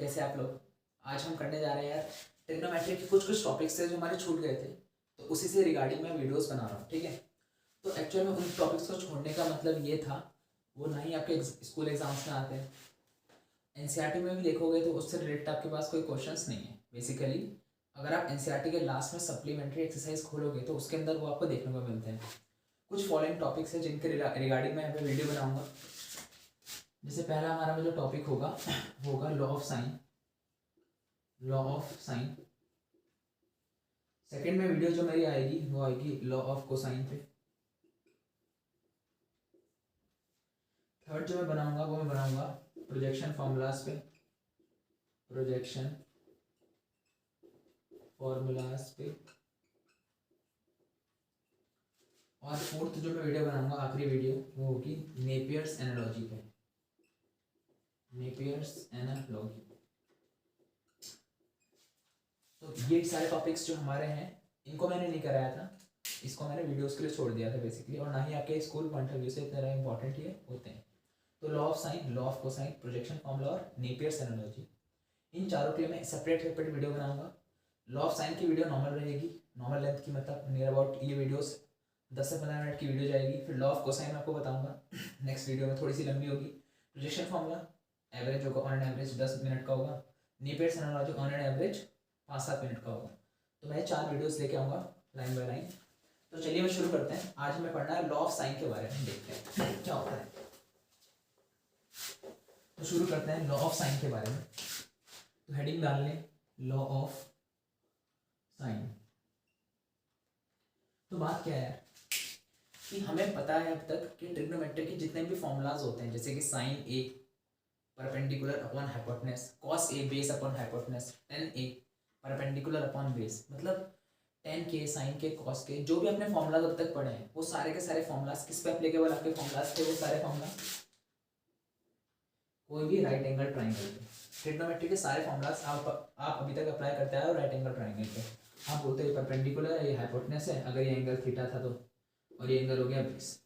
कैसे आप लोग। आज हम करने जा रहे हैं यार ट्रिग्नोमेट्री के कुछ टॉपिक्स थे जो हमारे छूट गए थे, तो उसी से रिगार्डिंग मैं वीडियोस बना रहा हूँ। ठीक है, तो एक्चुअल में उन टॉपिक्स को छोड़ने का मतलब ये था, वो ना ही आपके स्कूल एग्जाम्स में आते हैं, एनसीईआरटी में भी देखोगे तो उससे रिलेटेड आपके पास कोई क्वेश्चंस नहीं है। बेसिकली अगर आप एनसीईआरटी के लास्ट में सप्लीमेंट्री एक्सरसाइज खोलोगे तो उसके अंदर वो आपको देखने को मिलते हैं। कुछ फॉलोइंग टॉपिक्स है जिनके रिगार्डिंग मैं यहाँ पे वीडियो बनाऊंगा। जैसे पहला हमारा जो टॉपिक होगा लॉ ऑफ साइन। सेकेंड में वीडियो जो मेरी आएगी वो आएगी लॉ ऑफ कोसाइन पे। थर्ड जो मैं बनाऊंगा वो मैं बनाऊंगा प्रोजेक्शन फॉर्मूलाज पे। और फोर्थ जो मैं वीडियो बनाऊंगा, आखिरी वीडियो, वो होगी नेपियर्स एनालॉजी पे। तो ये सारे टॉपिक्स जो हमारे हैं इनको मैंने नहीं कराया था, इसको मैंने वीडियोस के लिए छोड़ दिया था बेसिकली, और ना ही आपके स्कूल पॉइंट ऑफ व्यू से इतना इंपॉर्टेंट ये होते हैं। तो law of sign, law of cosine, projection formula और नेपियर्स एनालॉजी, इन चारों के लिए मैं सेपरेट वीडियो बनाऊंगा। लॉ ऑफ साइन की वीडियो नॉर्मल रहेगी, नॉर्मल लेंथ की, मतलब नियर अबाउट ये वीडियोस 10 से 15 मिनट की वीडियो जाएगी। फिर लॉ ऑफ कोसाइन आपको बताऊंगा नेक्स्ट वीडियो में, थोड़ी सी लंबी होगी। प्रोजेक्शन फॉर्मूला एवरेज होगा, ऑन एन एवरेज 10 मिनट का होगा। Napier's analogy on an average 5-7 minute का होगा। तो मैं 4 वीडियोस लेके आऊँगा लाइन बाय लाइन। तो चलिए मैं शुरू करते हैं। आज हमें पढ़ना है लॉ ऑफ साइन के बारे में, देखते हैं क्या होता है। तो शुरू करते हैं लॉ ऑफ साइन के बारे में। तो हेडिंग डाल लें लॉ ऑफ साइन। तो बात क्या है यार कि हमें पता है अब तक कि ट्रिग्नोमेट्री के जितने भी फॉर्मूलाज होते हैं, जैसे कि sign A perpendicular upon hypotenuse, cos A base upon hypotenuse, ten A perpendicular upon base, मतलब टेन के, साइन के, कॉस के, जो भी अपने फॉर्मूलाज अब तक पढ़े हैं वो सारे के सारे फॉर्मूलाज किस पे एप्लीकेबल आपके फॉर्मूलाज थे, वो सारे फॉर्मूला कोई भी राइट एंगल ट्राइंगल पे। ट्रिग्नोमेट्री के सारे फॉर्मूलाज आप अभी तक अप्लाई करते आए हो राइट एंगल ट्राइंगल पे। आप बोलते हैं परपेंडिकुलर है, ये हाइपोटेनस है, अगर ये एंगल थीटा था तो, और ये एंगल हो गया बेस।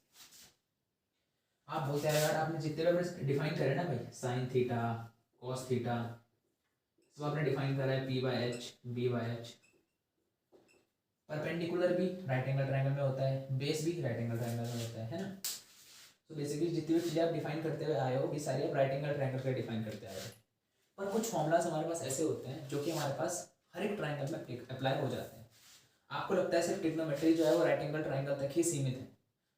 आप बोलते हैं यार आपने जितने भी डिफाइन करे ना भाई, साइन थीटा, कॉस थीटा, सब आपने डिफाइन करा है, p by h, b by h. Perpendicular भी राइट एंगल ट्रायंगल में होता है, बेस भी राइट एंगल ट्रायंगल में होता है ना। तो बेसिकली जितनी भी चीज़ें आप डिफाइन करते हुए आए हो ये सारी आप राइट एंगल ट्रायंगल का डिफाइन करते आए हो। पर कुछ फॉर्मूलाज हमारे पास ऐसे होते हैं जो कि हमारे पास हर एक ट्रायंगल में अप्लाई हो जाते हैं। आपको लगता है सिर्फ ट्रिग्नोमेट्री जो है वो राइट एंगल ट्रायंगल तक ही सीमित है,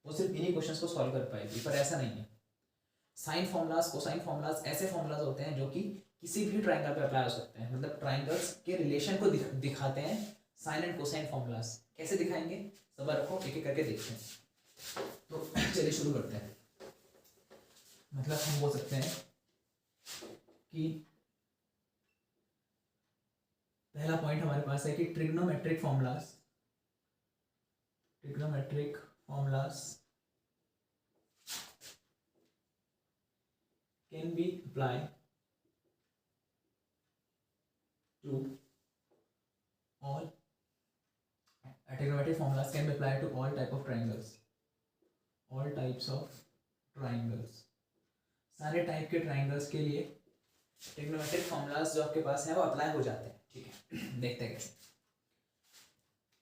वो सिर्फ इन्हीं क्वेश्चंस को सॉल्व कर पाएगी, पर ऐसा नहीं है। साइन फॉर्मूलाज, कोसाइन फॉर्मूलाज ऐसे फॉर्मूलाज होते हैं जो कि किसी भी ट्रायंगल पे अप्लाई हो सकते हैं, मतलब ट्रायंगल्स के रिलेशन को दिखाते हैं। साइन एंड कोसाइन फॉर्मूलाज कैसे दिखाएंगे, सब रखो एक एक करके देखते हैं। तो चलिए शुरू करते हैं। मतलब हम बोल सकते हैं कि पहला पॉइंट हमारे पास है कि trigonometric formulas can be applied to all trigonometric formulas can be applied to all types of triangles। सारे टाइप के ट्राइंगल्स के लिए ट्रिग्नोमेट्रिक फॉर्मूलाज जो आपके पास हैं वो अप्लाई हो जाते हैं। ठीक है, देखते हैं कैसे।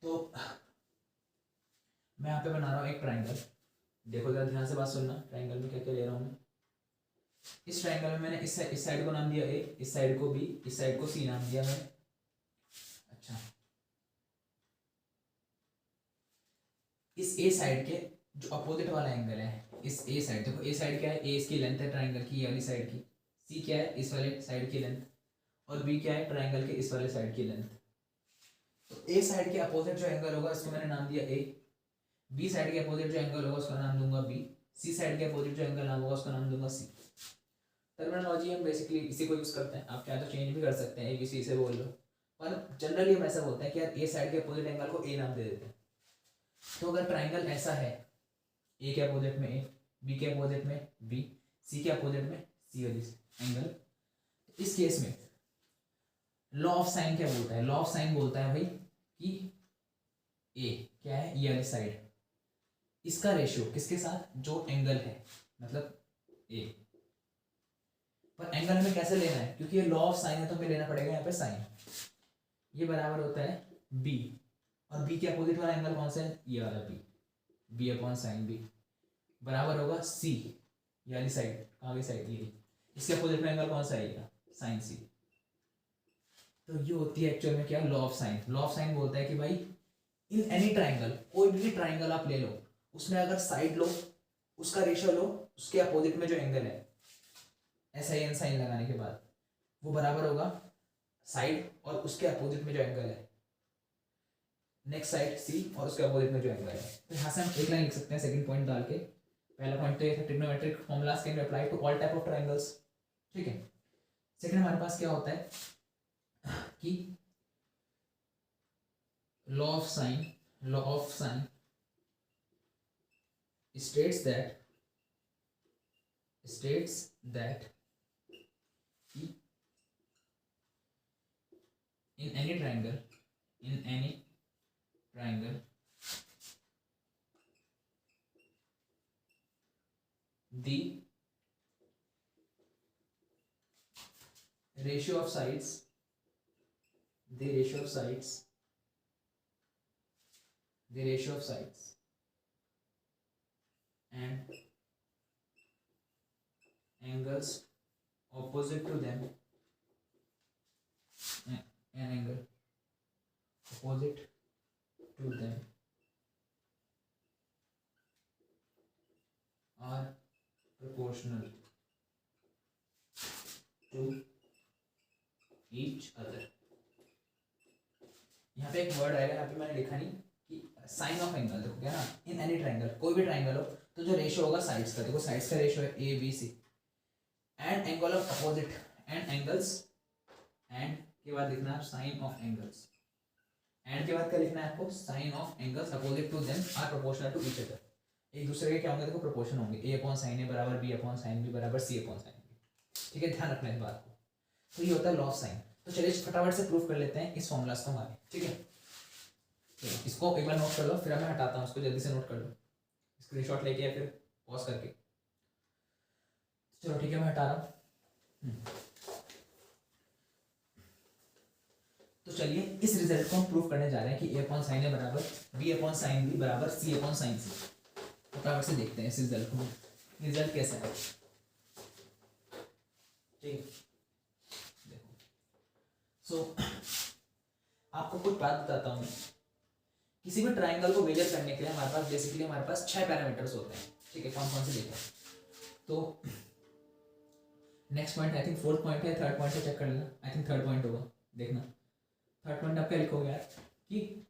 तो मैं यहाँ पे बना रहा हूँ एक ट्राइंगल, देखो जरा ध्यान से बात सुनना, ट्राइंगल में क्या क्या ले रहा हूँ मैं। इस ट्राइंगल में मैंने इस साइड को नाम दिया ए, इस साइड को बी, इस साइड को सी नाम दिया मैंने। अच्छा, इस ए साइड के जो अपोजिट वाला एंगल है, इस ए साइड, देखो ए साइड क्या है, ए इसकी लेंथ है ट्राइंगल की, ये वाली साइड की। सी क्या है, इस वाले साइड की लेंथ। और बी क्या है, ट्राइंगल के इस वाले साइड की लेंथ। तो ए साइड के अपोजिट जो एंगल होगा इसको मैंने नाम दिया ए, बी साइड के अपोजिट जो एंगल होगा उसका नाम दूंगा बी, सी साइड के अपोजिट जो एंगल नाम होगा उसका नाम दूंगा सी। टर्मिनोलॉजी हम बेसिकली इसी को यूज करते हैं, आप चाहे तो चेंज भी कर सकते हैं, ए बी सी से बोल लो, पर जनरली हम ऐसा बोलते हैं कि यार ए साइड के अपोजिट एंगल को ए नाम दे देते हैं। तो अगर ट्राइंगल ऐसा है, ए के अपोजिट में ए, बी के अपोजिट में बी, सी के अपोजिट में सी वाली एंगल, तो इस केस में लॉ ऑफ साइन क्या बोलता है, लॉ ऑफ साइन बोलता है भाई कि ए क्या है, ये वाली साइड, इसका रेशियो किसके साथ, जो एंगल है, मतलब ए, पर एंगल हमें कैसे लेना है, क्योंकि ये लॉ ऑफ साइन है तो हमें लेना पड़ेगा यहाँ पे साइन। ये बराबर होता है बी, और बी के अपोजिट वाला एंगल कौन सा है, ये वाला B, B upon sine B बराबर होगा सी, ये वाली साइड, आगे साइड ये, इसके अपोजिट में एंगल कौन सा आएगा, साइन सी। तो ये होती है एक्चुअल में क्या, law of sign. Law of sign बोलता है कि भाई इन एनी ट्राइंगल, कोई भी ट्राइंगल आप ले लो, उसमें अगर साइड लो, उसका रेशियो लो, उसके अपोजिट में जो एंगल है, ऐसा एन साइन लगाने के बाद, वो बराबर होगा साइड और उसके अपोजिट में जो एंगल है, नेक्स्ट साइड सी और उसके अपोजिट में जो एंगल है। तो यहाँ से हम एक लाइन लिख सकते हैं सेकंड पॉइंट डाल के। पहला पॉइंट तो ये था, trigonometric formulas can be applied to all type of triangles, ठीक है। सेकंड हमारे पास क्या होता है कि law of sine states that in any triangle the ratio of sides and angles opposite to them, an angle opposite to them are proportional to each other। यहाँ पे एक वर्ड आएगा, यहाँ पे मैंने लिखा नहीं कि साइन ऑफ एंगल, देखो क्या ना, इन एनी ट्राइंगल, कोई भी ट्राइंगल हो तो जो रेशियो होगा साइड्स का, देखो साइड्स का रेशियो है a b c, and angle of opposite and angles, and के बाद लिखना है साइन ऑफ एंगल्स, एंड के बाद क्या लिखना है आपको, sine of angles opposite to them are proportional to each other. एक दूसरे के क्या होंगे, देखो प्रोपोर्शन होंगे, ए अपॉन साइन ए बराबर बी अपॉन साइन बी बराबर सी अपॉन साइन बी, ठीक है, ध्यान रखना इस बात को। तो ये होता है लॉ ऑफ साइन। तो चलिए फटाफट से प्रूफ कर लेते हैं इस फॉर्मूलाज को हमारे, ठीक है। तो इसको एक बार नोट कर लो, फिर मैं हटाता हूँ, इसको जल्दी से नोट कर लो, स्क्रीनशॉट लेके या फिर पॉज करके। चलो ठीक है, मैं हटा रहा हूँ। तो चलिए इस रिजल्ट को हम प्रूफ करने जा रहे हैं कि ए अपॉन साइन ए बराबर बी अपॉन साइन बी बराबर सी अपॉन साइन सी। फटाफट से देखते हैं इस रिजल्ट को, रिजल्ट कैसा है, ठीक। देखो सो आपको कुछ बात बताता हूँ मैं। किसी भी ट्राइंगल को मेजर करने के लिए हमारे पास बेसिकली हमारे पास 6 पैरामीटर्स होते हैं, ठीक है। कौन कौन से देखो, तो next point I think fourth point है, थर्ड पॉइंट है, चेक कर लेना, आई थिंक थर्ड पॉइंट होगा, देखना। थर्ड पॉइंट आप क्या लिखोगे यार, कि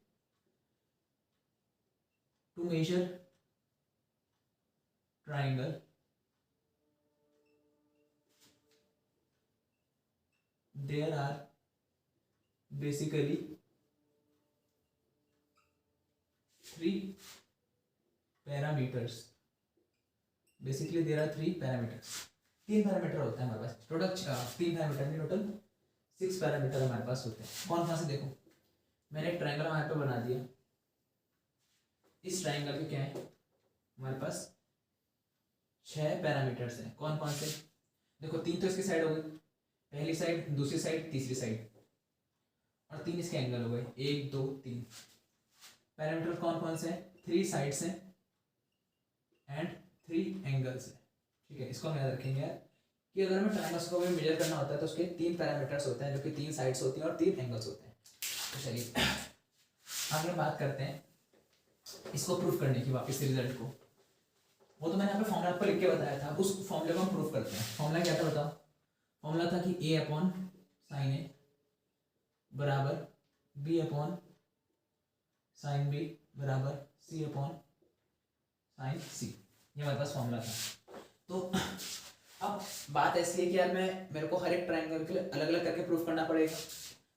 to measure triangle there are basically 3 parameters, basically there are 3 parameters. 3 parameter होते हैं हमारे पास टोटल, 3 पैरामीटर नहीं, टोटल 6 पैरामीटर हमारे पास होते हैं। कौन कौन से देखो, मैंने एक ट्राइंगल हमारे पे बना दिया, इस ट्राइंगल के क्या है हमारे पास 6 पैरामीटर्स हैं। कौन कौन से, देखो 3 तो इसकी साइड हो गई, पहली साइड, दूसरी साइड, तीसरी साइड, और 3 इसके एंगल हो गए, 1 2 3। पैरामीटर कौन कौन से हैं, 3 साइड्स हैं एंड 3 एंगल्स हैं, ठीक है। इसको हम याद रखेंगे यार कि अगर हमें ट्राइंगल्स को मेजर करना होता है तो उसके 3 पैरामीटर्स होते हैं, जो कि 3 साइड्स होती हैं और 3 एंगल्स होते हैं। तो चलिए आगे बात करते हैं इसको प्रूफ करने की, वापस से रिजल्ट को। वो तो मैंने यहाँ पे फॉर्मूला आपको लिख के बताया था, उस फॉर्मूले को हम प्रूफ करते हैं। फॉर्मूला क्या था बताओ, फॉर्मूला था कि ए अपॉन साइन ए बराबर बी अपॉन साइन बी बराबर सी अपॉन साइन सी, ये हमारे पास फॉर्मूला था। तो अब बात ऐसी है कि यार मेरे को हर एक ट्राइंगल के लिए अलग अलग करके प्रूफ करना पड़ेगा।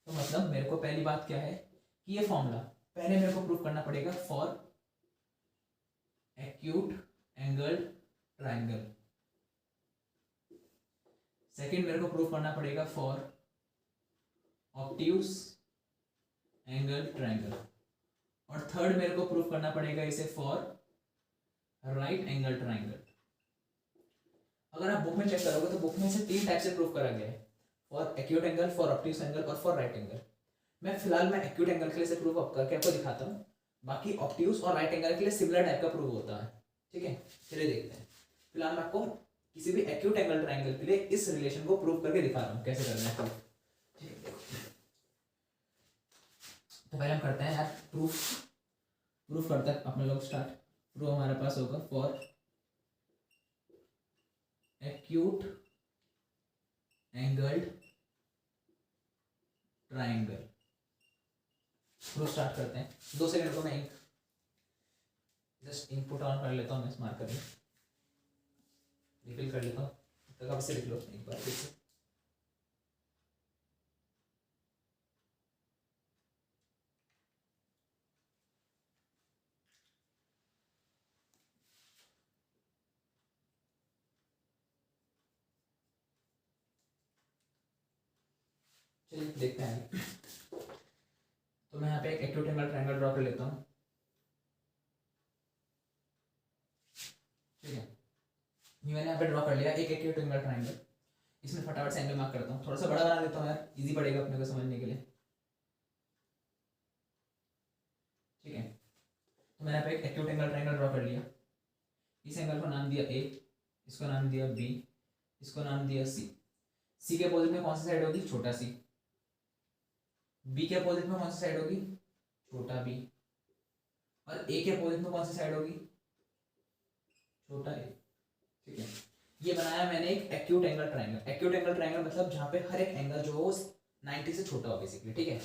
तो मतलब मेरे को पहली बात क्या है कि ये फॉर्मूला पहले मेरे को प्रूफ करना पड़ेगा for acute angled triangle, second मेरे को प्रूफ करना पड़ेगा फॉर ऑब्ट्यूज एंगल ट्राइंगल, और थर्ड मेरे को प्रूफ करना पड़ेगा इसे फॉर राइट एंगल ट्राइंगल। अगर आप बुक में चेक करोगे तो बुक में से 3 टाइप से प्रूफ करा गया है, for acute angle, for obtuse angle और फॉर राइट एंगल। मैं फिलहाल मैं एक्यूट एंगल के लिए से प्रूफ अप करके आपको दिखाता हूँ, बाकी ऑब्ट्यूज और राइट एंगल के लिए सिमिलर टाइप का प्रूफ होता है। ठीक है, चलिए देखते हैं। फिलहाल मैं आपको किसी भी एक्यूट एंगल ट्राइंगल के लिए इस रिलेशन को प्रूव करके दिखा रहा हूँ कैसे करना है प्रूफ। तो पहले हम करते हैं यार प्रूफ करते हैं अपने लोग स्टार्ट। प्रूफ हमारे पास होगा for acute angled triangle. Proof start करते हैं। 2 सेकंड को मैं इंक जस्ट इनपुट ऑन कर लेता हूँ, मैं मार्कर में रिफिल कर लेता हूँ, तब आप इसे लिख लो एक बार फिर से। चलिए देखते हैं। तो मैं यहाँ पे एक एक्यूट एंगल ट्रायंगल ड्रॉ कर लेता हूँ। ठीक है, ये मैंने यहाँ पे ड्रॉ कर लिया एक एक्यूट एंगल ट्रायंगल। इसमें फटाफट से एंगल मार्क करता हूँ, थोड़ा सा बड़ा बना लेता हूँ यार, इजी पड़ेगा अपने को समझने के लिए। ठीक है, तो मैंने यहाँ पे एक एक्यूट एंगल ट्रायंगल ड्रॉ कर लिया। इस एंगल को नाम दिया ए, इसको नाम दिया बी, इसको नाम दिया सी। सी के अपोजिट में कौन सी साइड होगी? छोटा सी। बी के अपोजिट में कौन सी साइड होगी? छोटा बी। और ए के अपोजिट में कौन सी साइड होगी? छोटा ए। ठीक है, ये बनाया मैंने एक acute angle triangle. Acute angle triangle मतलब जहां पे हर एक एंगल जो हो 90 से छोटा हो बेसिकली। ठीक है,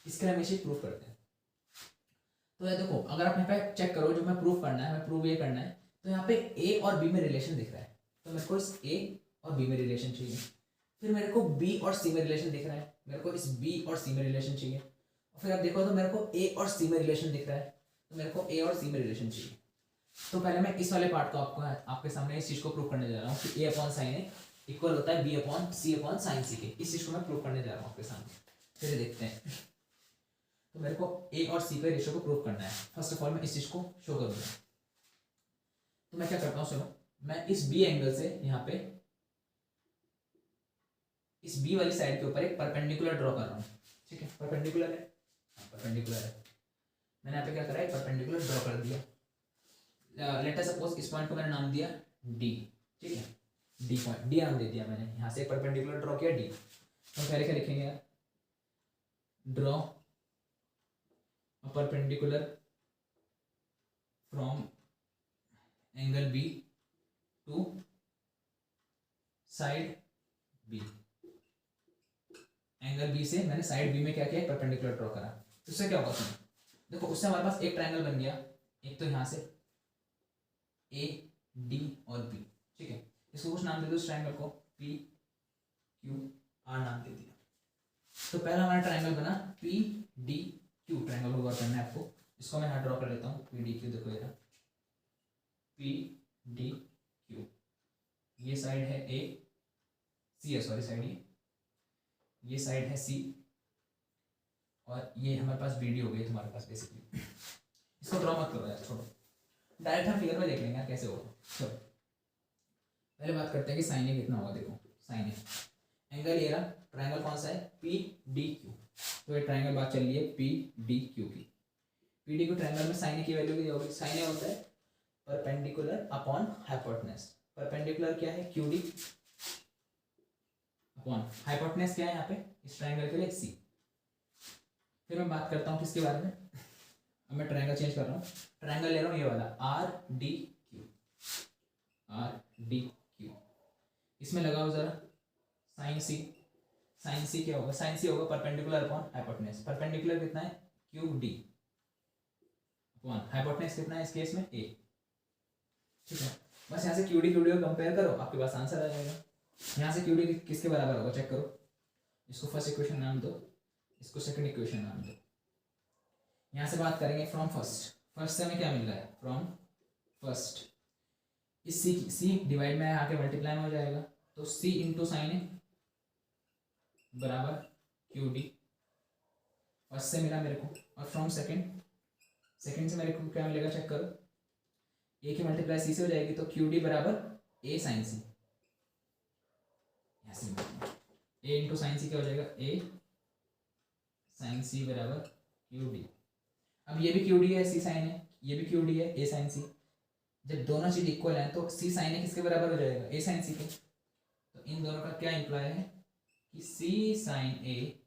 इसके लिए हम इसे प्रूफ करते हैं। तो ये देखो, अगर आप यहाँ पे चेक करो, जो मैं प्रूफ करना है, मैं प्रूफ ये करना है, तो यहाँ पे ए और बी में रिलेशन दिख रहा है, तो मेरे को इस ए और बी में रिलेशन चाहिए। फिर मेरे को बी और सी में रिलेशन दिख रहा है, मेरे को इस बी और सी में रिलेशन चाहिए। और फिर आप देखो तो मेरे को ए और सी में रिलेशन दिख रहा है, तो मेरे को ए और सी में रिलेशन चाहिए। तो पहले मैं इस वाले पार्ट को आपके सामने इस चीज़ को प्रूव करने जा रहा हूँ कि ए अपॉन साइन ए इक्वल होता है बी अपॉन साइन सी के। इस चीज़ को मैं प्रूव करने जा रहा हूँ आपके सामने। फिर देखते हैं। तो मेरे को ए और सी के रेशियो को प्रूव करना है। फर्स्ट ऑफ ऑल मैं इस चीज़ को शो करूँगा। तो मैं क्या करता हूँ, सुनो, मैं इस बी एंगल से यहाँ पे इस बी वाली साइड के ऊपर एक परपेंडिकुलर ड्रॉ कर रहा हूँ। ठीक है, परपेंडिकुलर है, परपेंडिकुलर है। मैंने यहाँ पे क्या करा है, परपेंडिकुलर ड्रॉ कर दिया। लेट अस सपोज इस पॉइंट को मैंने नाम दिया डी। ठीक है, डी पॉइंट, डी नाम दे दिया मैंने। यहाँ से परपेंडिकुलर ड्रॉ किया डी। तो पहले क्या लिखेंगे यार, draw a perpendicular from angle b to side b. Angle b से मैंने साइड बी में क्या किया, परपेंडिकुलर ड्रॉ करा। उससे क्या होगा सुनो, देखो उससे हमारे पास एक ट्रायंगल बन गया। एक तो यहाँ से ए डी और बी। ठीक है, इसको कुछ नाम दे दो इस ट्रायंगल को, पी क्यू आर नाम दे दिया। तो पहला हमारा ट्रायंगल बना पी डी क्यू। ट्रायंगल को वर्क करना है आपको। इसको मैं यहाँ ड्रॉ कर लेता हूँ, पी डी क्यू। देखो ये पी डी क्यू, ये साइड है ए, सी है, सॉरी साइड ये साइड है सी, और ये हमारे पास बी डी हो गई तुम्हारे पास बेसिकली। इसको ड्रॉ मत करो यार, छोड़ो, डायरेक्ट हम फिगर में देख लेंगे यार कैसे होगा। चलो पहले बात करते हैं कि साइन ए कितना होगा। देखो साइन ए एंगल ये रहा, ट्रायंगल कौन सा है, पी डी क्यू। तो ये ट्रायंगल बात चल रही है पी डी क्यू की। पी डी क्यू ट्रायंगल में साइन ए की वैल्यू क्या होगी? साइन ए होता है परपेंडिकुलर अपॉन हाइपोटेनस। परपेंडिकुलर क्या है, क्यू डी, अपॉन हाइपोटेनस क्या है यहाँ पे इस ट्रायंगल के लिए, सी। फिर मैं बात करता हूँ किसके बारे में, अब मैं ट्रायंगल चेंज कर रहा हूँ, ट्रायंगल ले रहा हूँ ये वाला R D Q. R D Q, इसमें लगाओ जरा साइन सी। साइन सी क्या होगा, साइन सी होगा परपेंडिकुलर अपॉन हाइपोटेनस। परपेंडिकुलर कितना है, क्यू डी, अपॉन हाइपोटेनस कितना है इस केस में, ए। ठीक है, बस यहाँ से क्यू डी को कंपेयर करो, आपके पास आंसर आ जाएगा। यहाँ से क्यू डी किसके बराबर होगा चेक करो। इसको फर्स्ट इक्वेशन नाम दो, इसको सेकंड इक्वेशन नाम दो। यहाँ से बात करेंगे फ्रॉम फर्स्ट। फर्स्ट से हमें क्या मिल रहा है, फ्रॉम फर्स्ट इस सी डिवाइड में आके मल्टीप्लाई में हो जाएगा, तो सी इंटू साइन ए बराबर क्यू डी। फर्स्ट से मिला मेरे को, और फ्रॉम सेकंड, सेकंड से मेरे को क्या मिलेगा चेक करो, ए की मल्टीप्लाई सी से हो जाएगी, तो क्यू डी बराबर ए साइन सी, ए इंटू साइन सी क्या हो जाएगा, ए साइन सी बराबर क्यू डी। अब ये भी क्यू डी है, सी साइन है, ये भी क्यू डी है, ए साइन सी। जब दोनों चीज इक्वल है तो सी साइन ए किसके बराबर हो जाएगा, ए साइन सी के। तो इन दोनों का क्या इंप्लाय है कि सी साइन ए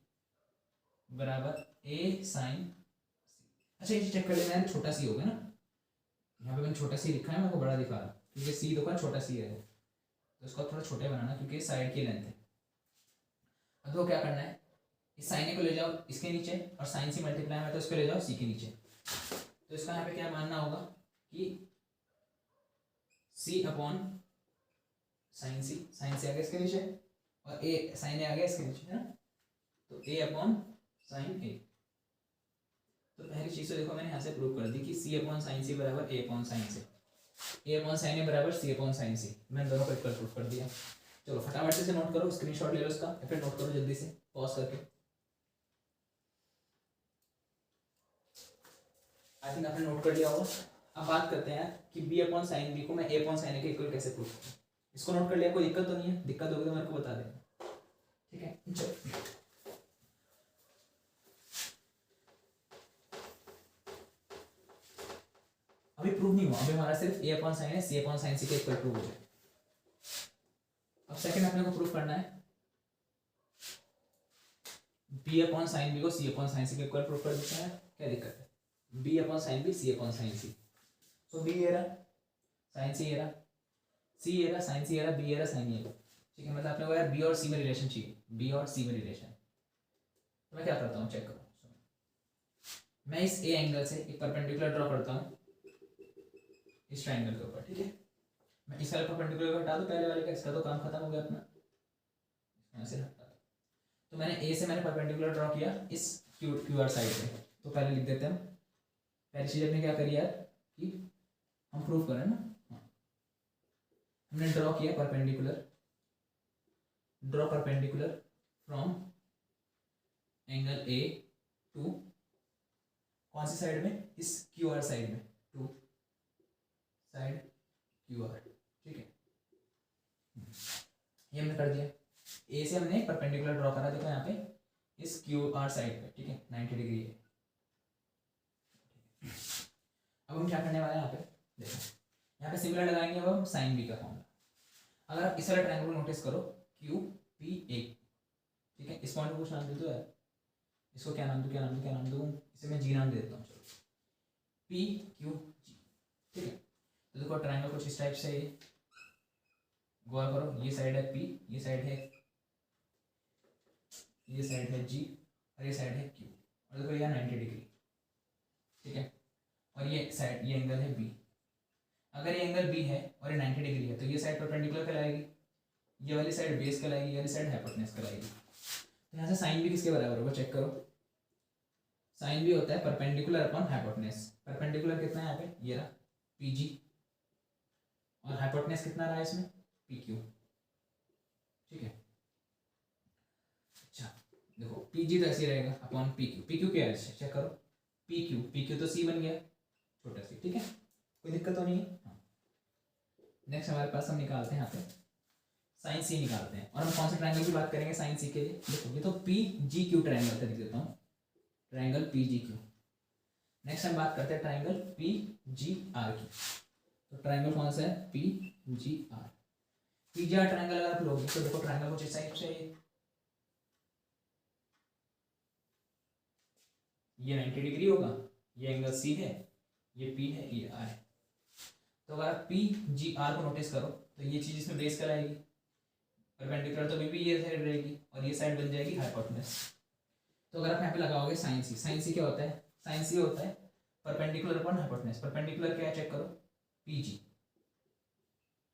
बराबर ए साइन सी। अच्छा ये चेक कर लेना है, छोटा सी होगा ना, यहाँ पे मैंने छोटा सी लिखा है, मैं आपको बड़ा दिखा रहा हूँ क्योंकि सी देखो छोटा सी है, तो इसको थोड़ा छोटा बनाना क्योंकि साइड की लेंथ है। अब तो क्या करना है, इस साइन ए को ले जाओ इसके नीचे और साइन सी मल्टीप्लाई में तो इसको ले जाओ सी के नीचे। तो इसका यहाँ पे क्या मानना होगा कि सी अपॉन साइन सी, साइन सी आ गया इसके नीचे और ए साइन ए आ गया इसके नीचे, है ना। तो ए अपॉन साइन ए। तो पहली चीज तो देखो मैंने यहाँ से प्रूव कर दी कि सी अपॉन साइन सी बराबर ए अपॉन साइन सी, ए अपॉन साइन ए बराबर सी अपॉन साइन सी। मैंने दोनों को इक्वल प्रूव कर दिया। चलो फटाफट से नोट करो, स्क्रीनशॉट ले लो इसका, या फिर नोट करो जल्दी से पॉज करके। आई थिंक आपने नोट कर लिया होगा। अब बात करते हैं कि बी अपॉन साइन बी को मैं ए अपॉन साइन ए के इक्वल कैसे प्रूव करूँ। इसको नोट कर लिया, कोई दिक्कत तो नहीं है, दिक्कत होगी तो मेरे को बता देना, ठीक है। चलो अभी प्रूव नहीं हुआ, अभी हमारा सिर्फ ए अपॉन साइन है सी अपॉन साइन सी के इक्वल प्रूव हो जाए। अब सेकंड अपने को प्रूव करना है बी अपॉन साइन बी को सी अपॉन साइन सी के इक्वल प्रूव कर देते हैं, क्या दिक्कत है। B upon sine b c upon sine c, तो बी ये रहा, साइन सी ये रहा, सी ये रहा, साइन सी ये रहा, बी ये रहा, साइन ये रहा, ठीक है। मतलब अपने को यार बी और सी में रिलेशन चाहिए, बी और सी में रिलेशन। तो मैं क्या करता हूँ, चेक करो, मैं इस ए एंगल से एक परपेंडिकुलर ड्रॉ करता हूँ इस ट्रायंगल के ऊपर, ठीक है। मैं इस वाले परपेंडिकुलर को हटा दूं पहले वाले का, इसका तो काम खत्म हो गया अपना, यहाँ से हटा दो। तो मैंने ए से मैंने परपेंडिकुलर ड्रॉ किया इस क्यू आर साइड पे। तो पहले लिख देते हैं हम, पहली चीज हमने क्या करी यार कि हम प्रूव करें ना, हाँ। हमने ड्रॉ किया perpendicular, draw perpendicular from angle a to कौन सी साइड में, इस क्यू आर साइड में, टू साइड क्यू आर, ठीक है। ये हमने कर दिया, ए से हमने परपेंडिकुलर ड्रॉ करा, देखो यहाँ पे इस क्यू आर साइड पे, ठीक है, 90 डिग्री है। अब हम क्या करने वाले हैं यहाँ पे, देखो यहाँ पे सिमिलर लगाएंगे अब हम साइन बी का फॉर्मूला। अगर आप इस वाला ट्रायंगल नोटिस करो क्यू पी ए, ठीक है। इस पॉइंट को कुछ नाम दे दो यार, इसको क्या नाम दूँ, क्या नाम दूँ, क्या नाम दूँ, इसे मैं जी नाम दे देता हूँ, चलो पी क्यू जी, ठीक है। तो देखो ट्रायंगल कुछ इस टाइप से, गौर करो, ये साइड है पी, ये साइड है, ये साइड है जी और ये साइड है क्यू, और देखो यहाँ 90 डिग्री, ठीक है। और ये साइड, ये एंगल है बी। अगर ये एंगल बी है और ये 90 डिग्री है तो ये साइड परपेंडिकुलर कहलाएगी, ये वाली साइड बेस कहलाएगी, ये वाली साइड हाइपोटेनस कहलाएगी। तो यहाँ से साइन बी किसके बराबर होगा, चेक करो। साइन बी होता है परपेंडिकुलर अपॉन हाइपोटेनस। परपेंडिकुलर कितना है यहाँ पे, ये रहा पी जी, और हाइपोटेनस कितना रहा इसमें, पी क्यू, ठीक है। अच्छा देखो पी जी तो ऐसे रहेगा upon P Q, P Q क्या है चेक करो, पी क्यू, पी क्यू तो सी बन गया छोटा सी, ठीक है, कोई दिक्कत तो नहीं है। हाँ नेक्स्ट हमारे पास हम निकालते हैं यहाँ पे साइन सी निकालते हैं, और हम कौन से ट्रायंगल की बात करेंगे साइन सी के लिए, देखो ये तो पी जी क्यू ट्रायंगल का लिख देता हूँ, triangle P G Q. Next हम बात करते हैं ट्रायंगल पी जी आर की। तो ट्रायंगल कौन सा है, P G R. P G R triangle अगर आप लोगे तो देखो ट्रायंगल कुछ इस टाइप से, ये 90 डिग्री होगा, ये एंगल सी है, ये पी है, ये आर है। तो अगर आप पी जी आर को नोटिस करो तो ये चीज इसमें बेस कराएगी, परपेंडिकुलर तो भी ये साइड रहेगी और ये साइड बन जाएगी हाइपोटेनस। तो अगर आप यहाँ पे लगाओगे साइन सी, साइन सी क्या होता है, साइन सी होता है परपेंडिकुलर अपॉन हाइपोटेनस। परपेंडिकुलर क्या है चेक करो, पी जी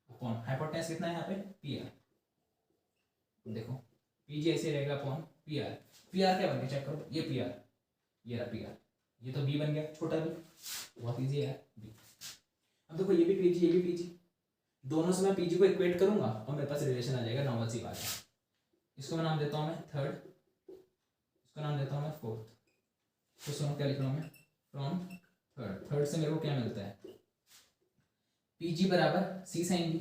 अपॉन हाइपोटेनस कितना है यहाँ पे, पी आर। देखो पी जी ऐसे रहेगा upon P R, P R क्या बन गया चेक करो, ये पी आर, ये रहा पी आर, ये तो बी बन गया छोटा बी, बहुत ईजी है बी। अब देखो ये भी पीजी, ये भी पीजी, दोनों से मैं पीजी को इक्वेट करूंगा और मेरे पास रिलेशन आ जाएगा, नॉर्मल सी बात है। इसको मैं नाम देता हूँ मैं थर्ड, इसको नाम देता हूँ मैं फोर्थ। तो सुनो क्या लिख रहा हूँ मैं, फ्रॉम थर्ड, थर्ड से मेरे को क्या मिलता है, पीजी बराबर सी साइन बी,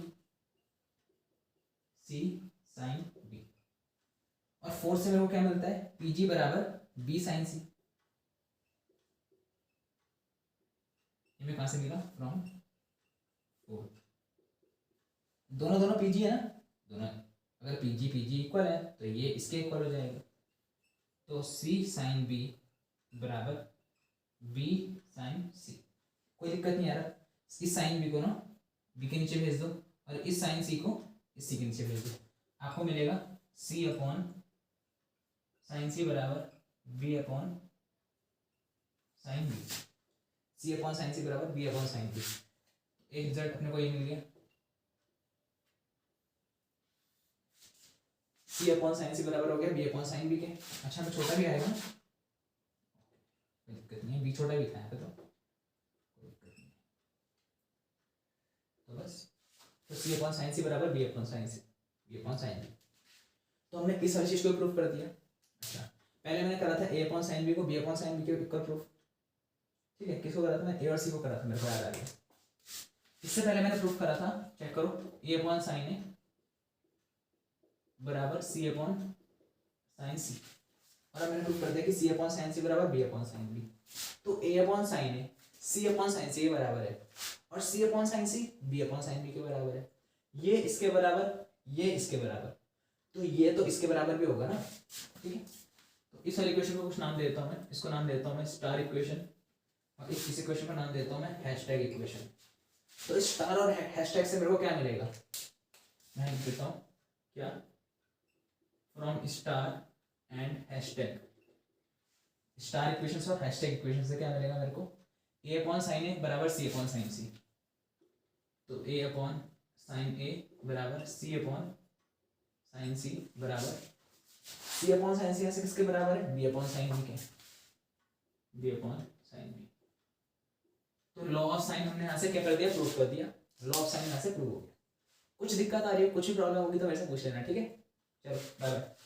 सी साइन बी। और फोर्थ से मेरे को क्या मिलता है, पी जी बराबर बी साइन सी। ये कहां से मिला, फ्रॉम फोर्थ। दोनों दोनों पीजी है ना, दोनों अगर पीजी पीजी इक्वल है तो ये इसके इक्वल हो जाएगा। तो सी साइन बी बराबर बी साइन सी। कोई दिक्कत नहीं आ रहा, इस साइन बी को ना बी के नीचे भेज दो और इस साइन सी को इस सी के नीचे भेज दो, आपको मिलेगा सी अपॉन साइन सी बराबर B upon sine b. C upon sine सी बराबर बी अपॉन साइन बी। एक रिजल्ट अपने को ये मिल गया, सी अपॉन साइन सी बराबर हो गया बी अपॉन साइन बी के। अच्छा में छोटा भी आएगा ना, कोई दिक्कत नहीं है, बी छोटा भी था यहाँ पे, तो कोई दिक्कत नहीं है। तो बस, तो सी अपॉन साइन सी बराबर B upon sine c, b upon sine b. तो हमने इस वाली चीज को प्रूफ कर दिया। अच्छा, पहले मैंने करा था ए अपॉन साइन बी को बी अपॉन साइन बी के इक्वल प्रूफ, ठीक है। किसको करा था मैं, ए और सी को करा था, मेरे को याद आ गया। इससे पहले मैंने प्रूफ करा था, चेक करो, ए अपॉन साइन ए बराबर सी अपॉन साइन सी। और अब मैंने प्रूफ कर दिया कि सी अपॉन साइन सी बराबर बी अपॉन साइन बी। तो a upon sine a c upon sine c के बराबर है और c upon sine c b upon sine b के बराबर है। ये इसके बराबर, ये इसके बराबर, तो ये तो इसके बराबर भी होगा ना, ठीक है। तो इस वाली इक्वेशन को कुछ नाम देता हूँ मैं, इसको नाम देता हूँ मैं स्टार इक्वेशन, और इस इक्वेशन का नाम देता हूँ मैं हैशटैग इक्वेशन। तो इस स्टार और हैशटैग से मेरे को क्या मिलेगा, मैं लिख देता हूँ क्या, from star and hashtag, star equation और हैशटैग इक्वेशन से क्या मिलेगा मेरे को, ए अपॉन साइन ए बराबर सी अपॉन साइन सी। तो ए अपॉन साइन ए बराबर सी अपॉन साइन सी बराबर सी अपॉन साइन सी ऐसे किसके बराबर है, बी अपॉन साइन बी के, बी अपॉन साइन बी। तो लॉ ऑफ साइन हमने यहाँ से क्या कर दिया, प्रूव कर दिया। लॉ ऑफ साइन यहाँ से प्रूव हो गया। कुछ दिक्कत आ रही है, कुछ भी प्रॉब्लम होगी तो मेरे से पूछ लेना, ठीक है। चलो बाय बाय।